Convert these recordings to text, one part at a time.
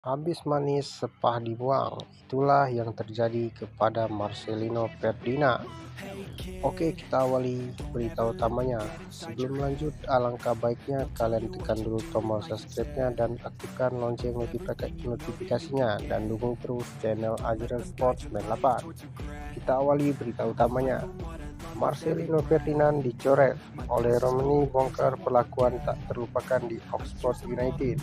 Habis manis sepah dibuang, itulah yang terjadi kepada Marcelino Ferdinand. Oke, kita awali berita utamanya. Sebelum lanjut, alangkah baiknya kalian tekan dulu tombol subscribe-nya dan aktifkan lonceng notifikasinya dan dukung terus channel Ajaran Sports 98. Kita awali berita utamanya. Marcelino Ferdinand dicoret, oleh Romani bongkar perlakuan tak terlupakan di Oxford United.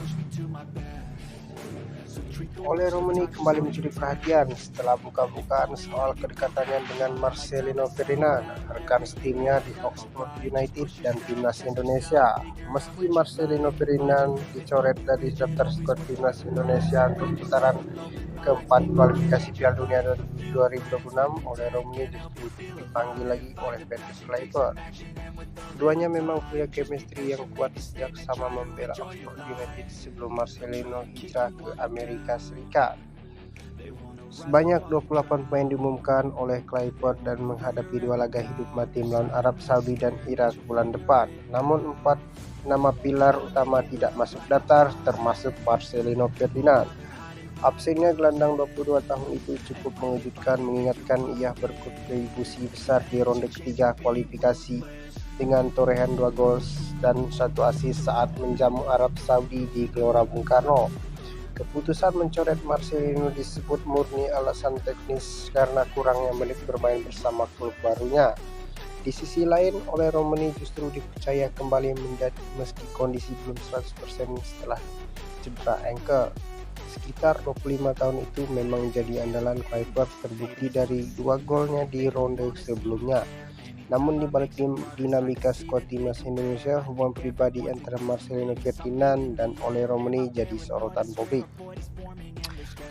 Oleh Romani kembali mencuri perhatian setelah buka-bukaan soal kedekatannya dengan Marcelino Ferdinand, rekan setimnya di Oxford United dan timnas Indonesia. Meski Marcelino Ferdinand dicoret dari daftar skuad timnas Indonesia untuk putaran keempat kualifikasi Piala Dunia 2026, oleh Romani justru dipanggil lagi oleh Patrick Kluivert. Keduanya memang punya chemistry yang kuat sejak sama membela Oxford United sebelum Marcelino hijrah ke Amerika Serikat. Sebanyak 28 pemain diumumkan oleh Kluivert dan menghadapi dua laga hidup mati melawan Arab Saudi dan Irak bulan depan. Namun 4 nama pilar utama tidak masuk daftar, termasuk Marcelino Ferdinand. Absennya gelandang 22 tahun itu cukup mengejutkan, mengingatkan ia berkontribusi besar di ronde ketiga kualifikasi dengan torehan 2 gol dan 1 assist saat menjamu Arab Saudi di Gelora Bung Karno. Keputusan mencoret Marcelino disebut murni alasan teknis karena kurangnya menit bermain bersama klub barunya. Di sisi lain, oleh Romani justru dipercaya kembali menjadi meski kondisi belum 100% setelah cedera ankle. Sekitar 25 tahun itu memang jadi andalan Kluivert, terbukti dari 2 golnya di ronde sebelumnya. Namun di balik dinamika skuad timnas Indonesia, hubungan pribadi antara Marcelino Ferdinand dan Oleh Romani jadi sorotan publik.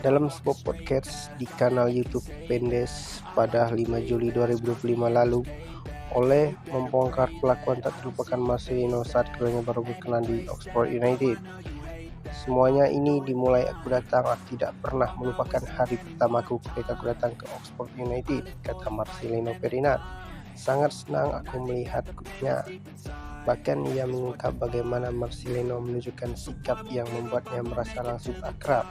Dalam sebuah podcast di kanal YouTube Pendes pada 5 Juli 2025 lalu, Oleh membongkar perlakuan tak terlupakan Marcelino saat keduanya baru berkenan di Oxford United. Semuanya ini dimulai aku datang, aku tidak pernah melupakan hari pertamaku ketika aku datang ke Oxford United, kata Marcelino Ferdinand. Sangat senang aku melihatnya. Bahkan ia mengungkap bagaimana Marcelino menunjukkan sikap yang membuatnya merasa langsung akrab.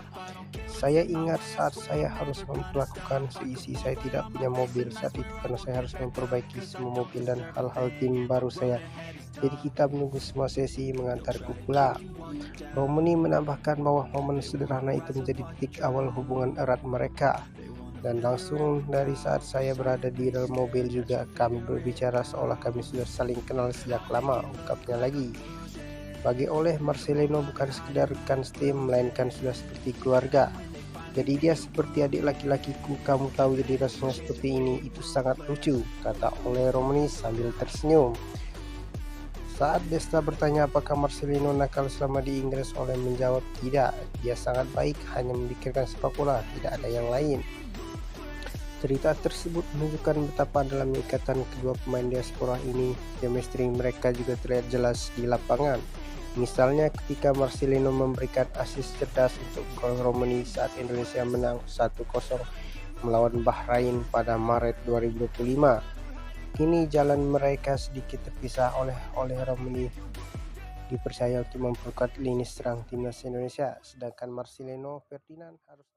Saya ingat saat saya harus melakukan seisi saya tidak punya mobil saat itu karena saya harus memperbaiki semua mobil dan hal-hal tim baru saya. Jadi kita menunggu semua sesi mengantarku pulang. Romani menambahkan bahwa momen sederhana itu menjadi titik awal hubungan erat mereka. Dan langsung dari saat saya berada di dalam mobil juga kami berbicara seolah kami sudah saling kenal sejak lama, ungkapnya lagi. Bagi Oleh, Marcelino bukan sekedar rekan setim, melainkan sudah seperti keluarga. Jadi dia seperti adik laki-lakiku, kamu tahu jadi rasanya seperti ini, itu sangat lucu, kata Oleh Romani sambil tersenyum. Saat Desta bertanya apakah Marcelino nakal selama di Inggris, Oleh menjawab tidak, dia sangat baik, hanya memikirkan sepak bola, tidak ada yang lain. Cerita tersebut menunjukkan betapa dalam ikatan kedua pemain diaspora ini, chemistry mereka juga terlihat jelas di lapangan. Misalnya ketika Marcelino memberikan assist cerdas untuk gol Romani saat Indonesia menang 1-0 melawan Bahrain pada Maret 2025. Kini jalan mereka sedikit terpisah oleh Romani dipercaya untuk memperkuat lini serang timnas Indonesia, sedangkan Marcelino Ferdinand harus